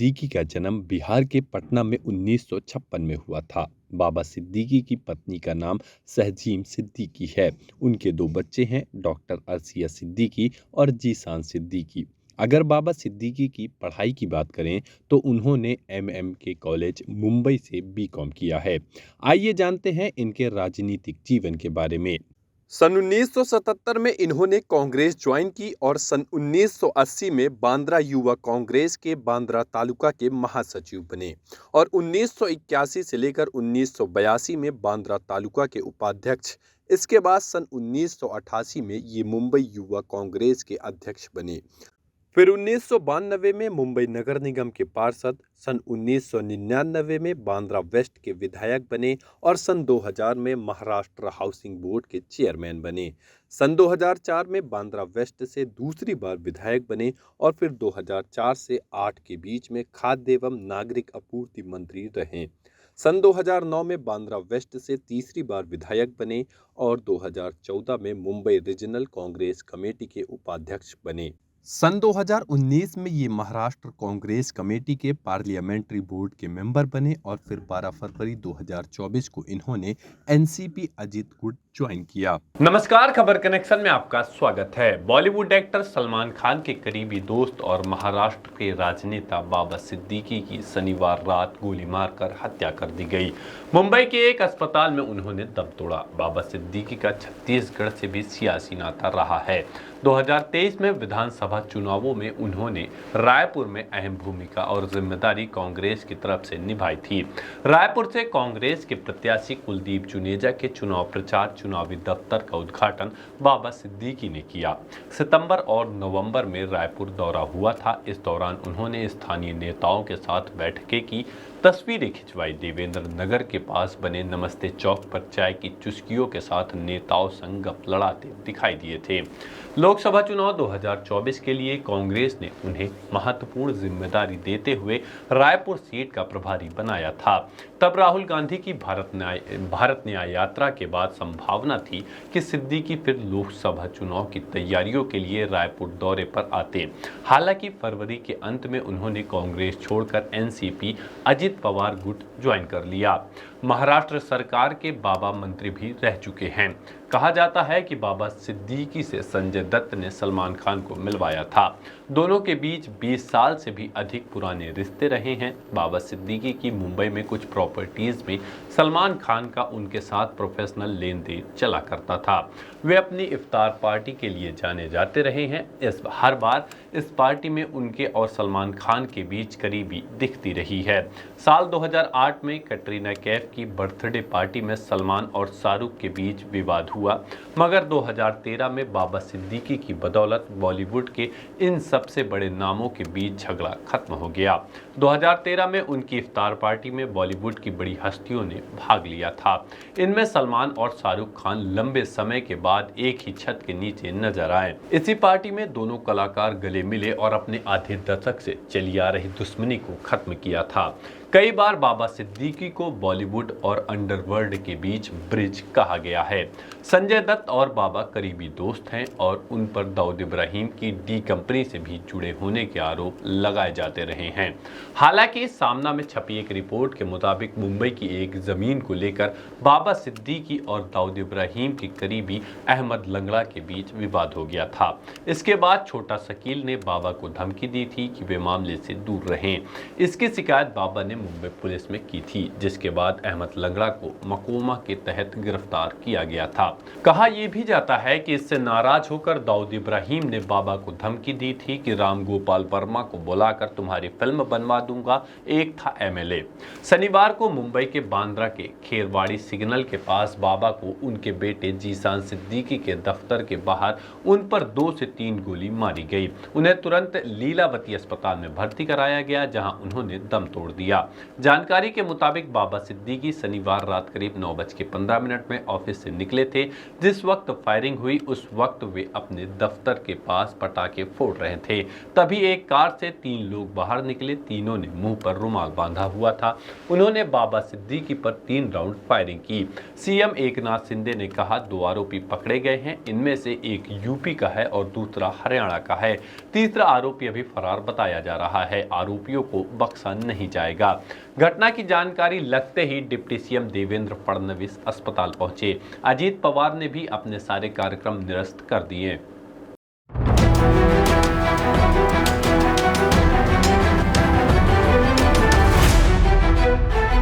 सिद्दीकी का जन्म बिहार के पटना में 1956 में हुआ था। बाबा सिद्दीकी की पत्नी का नाम सहजीम सिद्दीकी है। उनके दो बच्चे हैं, डॉक्टर अर्शिया सिद्दीकी और जीशान सिद्दीकी। अगर बाबा सिद्दीकी की पढ़ाई की बात करें तो उन्होंने के कॉलेज मुंबई से बीकॉम किया है। आइए जानते हैं इनके राजनीतिक जीवन के बारे में। सन 1977 में इन्होंने कांग्रेस ज्वाइन की और सन 1980 में बांद्रा युवा कांग्रेस के बांद्रा तालुका के महासचिव बने और 1981 से लेकर 1982 में बांद्रा तालुका के उपाध्यक्ष। इसके बाद सन 1988 में ये मुंबई युवा कांग्रेस के अध्यक्ष बने। फिर 1992 में मुंबई नगर निगम के पार्षद, सन 1999 में बांद्रा वेस्ट के विधायक बने और सन 2000 में महाराष्ट्र हाउसिंग बोर्ड के चेयरमैन बने। सन 2004 में बांद्रा वेस्ट से दूसरी बार विधायक बने और फिर 2004 से 8 के बीच में खाद्य एवं नागरिक आपूर्ति मंत्री रहे। सन 2009 में बांद्रा वेस्ट से तीसरी बार विधायक बने और 2014 में मुंबई रीजनल कांग्रेस कमेटी के उपाध्यक्ष बने। सन 2019 में ये महाराष्ट्र कांग्रेस कमेटी के पार्लियामेंट्री बोर्ड के मेंबर बने और फिर 12 फरवरी 2024 को इन्होंने एनसीपी अजित गुट ज्वाइन किया। नमस्कार, खबर कनेक्शन में आपका स्वागत है। बॉलीवुड एक्टर सलमान खान के करीबी दोस्त और महाराष्ट्र के राजनेता बाबा सिद्दीकी की शनिवार रात गोली मारकर हत्या कर दी गई। मुंबई के एक अस्पताल में उन्होंने दम तोड़ा। बाबा सिद्दीकी का छत्तीसगढ़ से भी सियासी नाता रहा है। 2023 में विधानसभा चुनावों में उन्होंने रायपुर में अहम भूमिका और जिम्मेदारी कांग्रेस की तरफ से निभाई थी। रायपुर से कांग्रेस के प्रत्याशी कुलदीप जुनेजा के चुनाव प्रचार चुनावी दफ्तर का उद्घाटन बाबा सिद्दीकी ने किया। सितंबर और नवंबर में रायपुर दौरा हुआ था। इस दौरान उन्होंने स्थानीय नेताओं के साथ बैठकें की, तस्वीरें खिंचवाई। देवेंद्र नगर के पास बने नमस्ते चौक पर चाय की चुस्कियों के साथ नेताओं संग गप लड़ाते दिखाई दिए थे। लोकसभा चुनाव 2024 के लिए कांग्रेस ने उन्हें महत्वपूर्ण जिम्मेदारी देते हुए रायपुर सीट का प्रभारी बनाया था। तब राहुल गांधी की भारत न्याय यात्रा के बाद संभावना थी कि सिद्दीकी फिर लोकसभा चुनाव की तैयारियों के लिए रायपुर दौरे पर आते। हालांकि फरवरी के अंत में उन्होंने कांग्रेस छोड़कर एनसीपी अजित पवार गुट ज्वाइन कर लिया। महाराष्ट्र सरकार के बाबा मंत्री भी रह चुके हैं। कहा जाता है कि बाबा सिद्दीकी से संजय दत्त ने सलमान खान को मिलवाया था। दोनों के बीच 20 साल से भी अधिक पुराने रिश्ते रहे हैं। बाबा सिद्दीकी की मुंबई में कुछ प्रॉपर्टीज में सलमान खान का उनके साथ प्रोफेशनल लेन देन चला करता था। वे अपनी इफ्तार पार्टी के लिए जाने जाते रहे हैं। हर बार इस पार्टी में उनके और सलमान खान के बीच करीबी दिखती रही है। साल 2008 में कटरीना कैफ की बर्थडे पार्टी में सलमान और शाहरुख के बीच विवाद हुआ, मगर 2013 में बाबा सिद्दीकी की बदौलत बॉलीवुड के इन सबसे बड़े नामों के बीच झगड़ा खत्म हो गया। 2013 में उनकी इफ्तार पार्टी में बॉलीवुड की बड़ी हस्तियों ने भाग लिया था। इनमें सलमान और शाहरुख खान लंबे समय के बाद एक ही छत के नीचे नजर आए। इसी पार्टी में दोनों कलाकार गले मिले और अपने आधे दशक से चली आ रही दुश्मनी को खत्म किया था। कई बार बाबा सिद्दीकी को बॉलीवुड और अंडरवर्ल्ड के बीच ब्रिज कहा गया है। संजय दत्त और बाबा करीबी दोस्त हैं और उन पर दाऊद इब्राहिम की डी कंपनी से भी जुड़े होने के आरोप लगाए जाते रहे हैं। हालांकि सामना में छपी एक रिपोर्ट के मुताबिक मुंबई की एक जमीन को लेकर बाबा सिद्दीकी और दाऊद इब्राहिम के करीबी अहमद लंगड़ा के बीच विवाद हो गया था। इसके बाद छोटा शकील ने बाबा को धमकी दी थी कि वे मामले से दूर रहें। इसकी शिकायत बाबा ने मुंबई पुलिस में की थी, जिसके बाद अहमद लंगड़ा को मकोमा के तहत गिरफ्तार किया गया था। कहा यह भी जाता है कि इससे नाराज होकर दाऊद इब्राहिम ने बाबा को धमकी दी थी कि राम गोपाल वर्मा को बुलाकर तुम्हारी फिल्म बनवा दूंगा। एक था एमएलए। शनिवार को मुंबई के बांद्रा के खेरवाड़ी सिग्नल के पास बाबा को उनके बेटे जीशान सिद्दीकी के दफ्तर के बाहर उन पर 2 से 3 गोली मारी गई। उन्हें तुरंत लीलावती अस्पताल में भर्ती कराया गया, जहां उन्होंने दम तोड़ दिया। जानकारी के मुताबिक बाबा सिद्दीकी शनिवार रात करीब 9:15 में ऑफिस से निकले थे। जिस वक्त फायरिंग हुई उस वक्त वे अपने दफ्तर के पास पटाखे फोड़ रहे थे। तभी एक कार से 3 लोग बाहर निकले। तीनों ने मुंह पर रुमाल बांधा हुआ था। उन्होंने बाबा सिद्दीकी पर 3 राउंड फायरिंग की। सीएम एकनाथ शिंदे ने कहा 2 आरोपी पकड़े गए हैं। इनमें से एक यूपी का है और दूसरा हरियाणा का है। तीसरा आरोपी अभी फरार बताया जा रहा है। आरोपियों को बख्शा नहीं जाएगा। घटना की जानकारी लगते ही डिप्टी सीएम देवेंद्र फडणवीस अस्पताल पहुंचे। अजीत पवार ने भी अपने सारे कार्यक्रम निरस्त कर दिए।